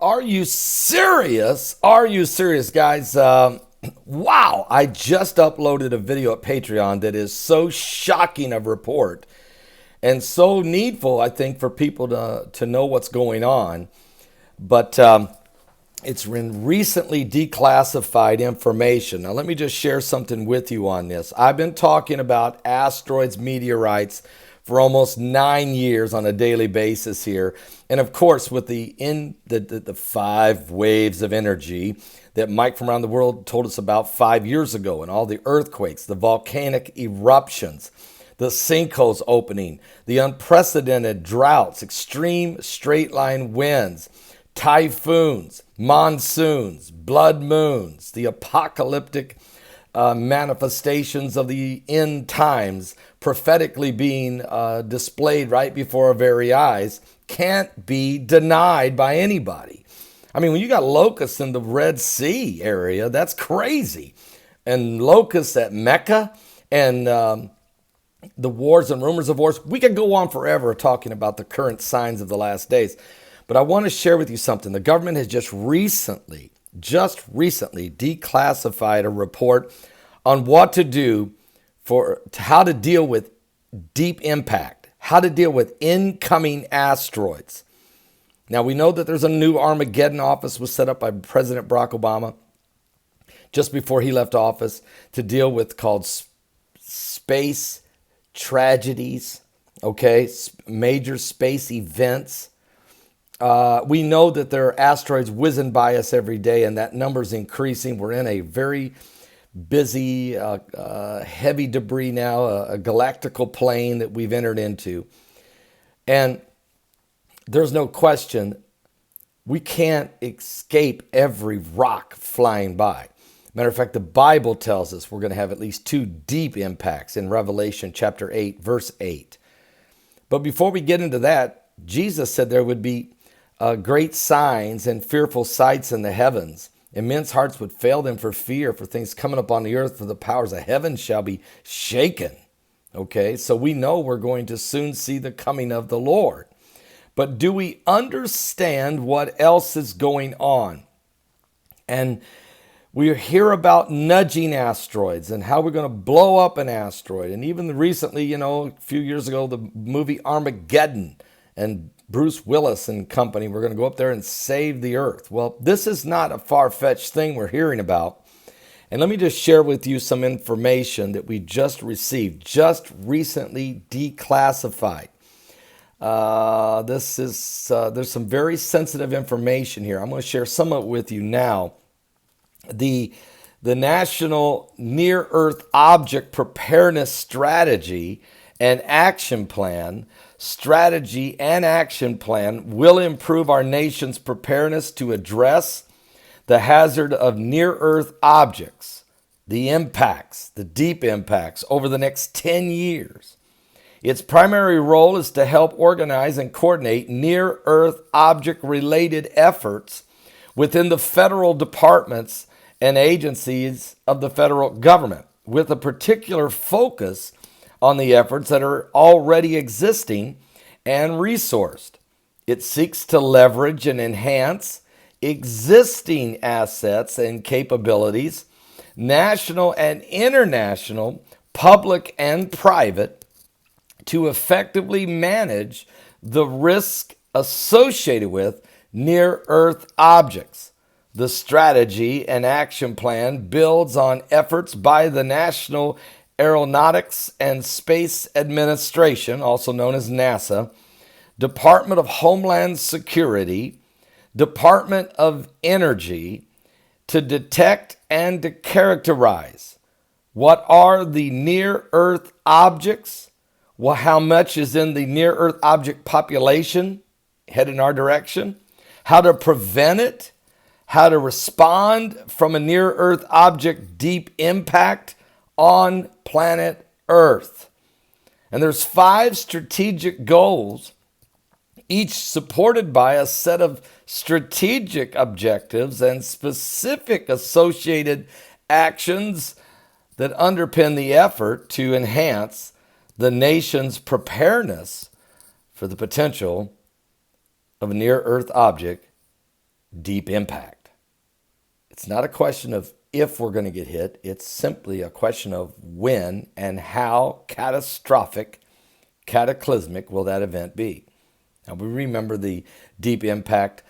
Are you serious? Are you serious, guys? Wow, I just uploaded a video at Patreon that is so shocking a report and so needful, I think, for people to know what's going on. But it's been recently declassified information. Now, let me just share something with you on this. I've been talking about asteroids, meteorites for almost 9 years on a daily basis here. And of course, with the 5 waves of energy that Mike from around the world told us about 5 years ago, and all the earthquakes, the volcanic eruptions, the sinkholes opening, the unprecedented droughts, extreme straight line winds, typhoons, monsoons, blood moons, the apocalyptic manifestations of the end times prophetically being displayed right before our very eyes can't be denied by anybody. I mean, when you got locusts in the Red Sea area, that's crazy. And locusts at Mecca and the wars and rumors of wars, we could go on forever talking about the current signs of the last days. But I want to share with you something. The government has just recently declassified a report on what to do how to deal with deep impact, how to deal with incoming asteroids. Now, we know that there's a new Armageddon office was set up by President Barack Obama just before he left office to deal with called space tragedies, okay, major space events. We know that there are asteroids whizzing by us every day, and that number is increasing. We're in a very busy, heavy debris now, a galactical plane that we've entered into. And there's no question we can't escape every rock flying by. Matter of fact, the Bible tells us we're going to have at least 2 deep impacts in Revelation chapter 8, verse 8. But before we get into that, Jesus said there would be great signs and fearful sights in the heavens, and men's hearts would fail them for fear for things coming upon the earth, for the powers of heaven shall be shaken. Okay, so we know we're going to soon see the coming of the Lord. But do we understand what else is going on? And we hear about nudging asteroids and how we're going to blow up an asteroid. And even recently, a few years ago, the movie Armageddon and Bruce Willis and company, we're going to go up there and save the earth. Well, this is not a far-fetched thing we're hearing about. And let me just share with you some information that we just received, just recently declassified. There's some very sensitive information here. I'm going to share some of it with you now. The National Near Earth Object Preparedness Strategy and Action Plan will improve our nation's preparedness to address the hazard of near-Earth objects, the impacts, the deep impacts over the next 10 years. Its primary role is to help organize and coordinate near-Earth object-related efforts within the federal departments and agencies of the federal government, with a particular focus on the efforts that are already existing and resourced. It seeks to leverage and enhance existing assets and capabilities, national and international, public and private, to effectively manage the risk associated with near-Earth objects. The strategy and action plan builds on efforts by the National Aeronautics and Space Administration, also known as NASA, Department of Homeland Security, Department of Energy, to detect and to characterize what are the near-Earth objects, how much is in the near-Earth object population heading our direction, how to prevent it, how to respond from a near-Earth object deep impact on planet Earth. And there's 5 strategic goals, each supported by a set of strategic objectives and specific associated actions that underpin the effort to enhance the nation's preparedness for the potential of a near-Earth object deep impact. It's not a question of if we're going to get hit. It's simply a question of when and how catastrophic, cataclysmic will that event be. Now, we remember the deep impact,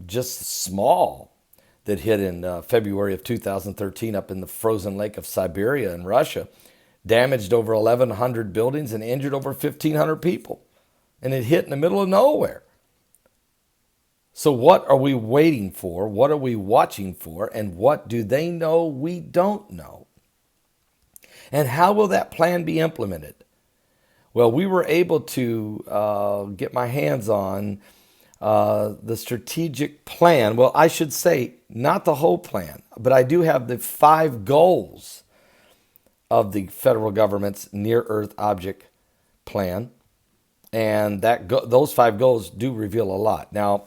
just small, that hit in February of 2013 up in the frozen lake of Siberia in Russia, damaged over 1,100 buildings and injured over 1,500 people. And it hit in the middle of nowhere. So what are we waiting for? What are we watching for? And what do they know we don't know? And how will that plan be implemented? Well, we were able to get my hands on the strategic plan. Well, I should say not the whole plan, but I do have the 5 goals of the federal government's near-Earth object plan. And those 5 goals do reveal a lot. Now,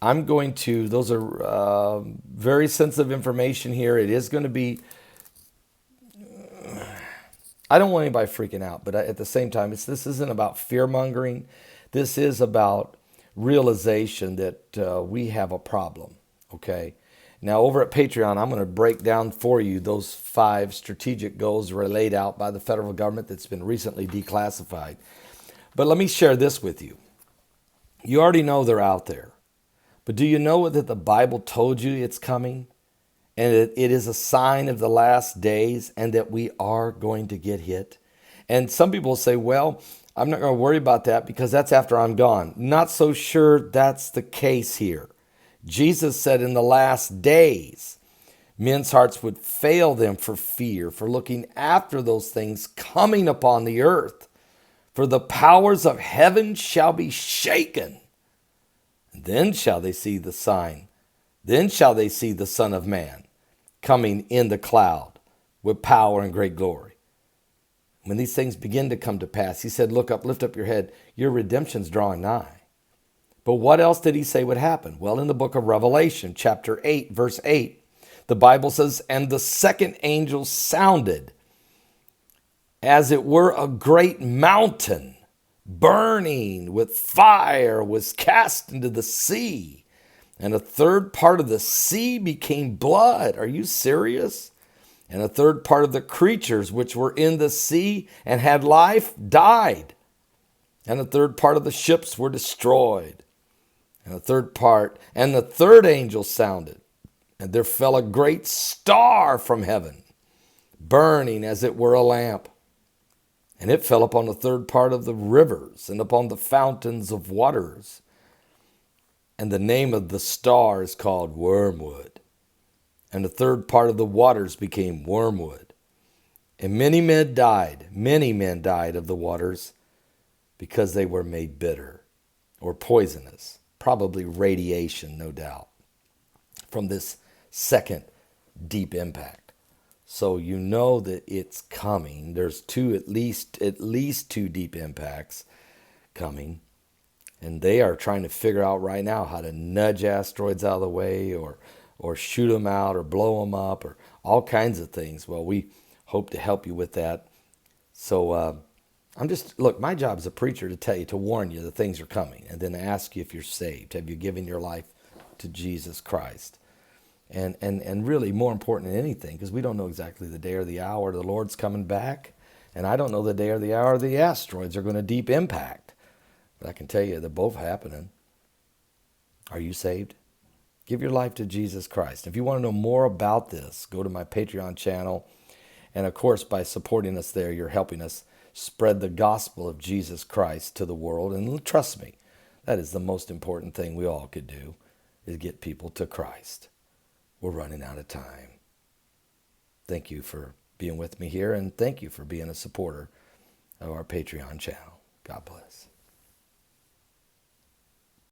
those are very sensitive information here. It is going to be, I don't want anybody freaking out, but at the same time, this isn't about fear-mongering. This is about realization that we have a problem, okay? Now, over at Patreon, I'm going to break down for you those 5 strategic goals that were laid out by the federal government that's been recently declassified. But let me share this with you. You already know they're out there. But do you know that the Bible told you it's coming? And it is a sign of the last days and that we are going to get hit. And some people say, well, I'm not going to worry about that because that's after I'm gone. Not so sure that's the case here. Jesus said in the last days, men's hearts would fail them for fear, for looking after those things coming upon the earth. For the powers of heaven shall be shaken. Then shall they see the sign. Then shall they see the Son of Man coming in the cloud with power and great glory. When these things begin to come to pass, he said, look up, lift up your head. Your redemption's drawing nigh. But what else did he say would happen? Well, in the book of Revelation, chapter 8, verse 8, the Bible says, and the second angel sounded, as it were a great mountain, burning with fire, was cast into the sea, and a third part of the sea became blood. Are you serious? And a third part of the creatures which were in the sea and had life died. And a third part of the ships were destroyed. And the third angel sounded, and there fell a great star from heaven, burning as it were a lamp. And it fell upon the third part of the rivers and upon the fountains of waters. And the name of the star is called Wormwood. And the third part of the waters became wormwood. And many men died of the waters because they were made bitter or poisonous. Probably radiation, no doubt, from this second deep impact. So you know that it's coming. There's at least 2 deep impacts coming. And they are trying to figure out right now how to nudge asteroids out of the way or shoot them out or blow them up or all kinds of things. Well, we hope to help you with that. So look, my job as a preacher to tell you, to warn you that things are coming and then to ask you if you're saved. Have you given your life to Jesus Christ? And really more important than anything, because we don't know exactly the day or the hour the Lord's coming back. And I don't know the day or the hour the asteroids are going to deep impact. But I can tell you they're both happening. Are you saved? Give your life to Jesus Christ. If you want to know more about this, go to my Patreon channel. And of course, by supporting us there, you're helping us spread the gospel of Jesus Christ to the world. And trust me, that is the most important thing we all could do, is get people to Christ. We're running out of time. Thank you for being with me here, and thank you for being a supporter of our Patreon channel. God bless.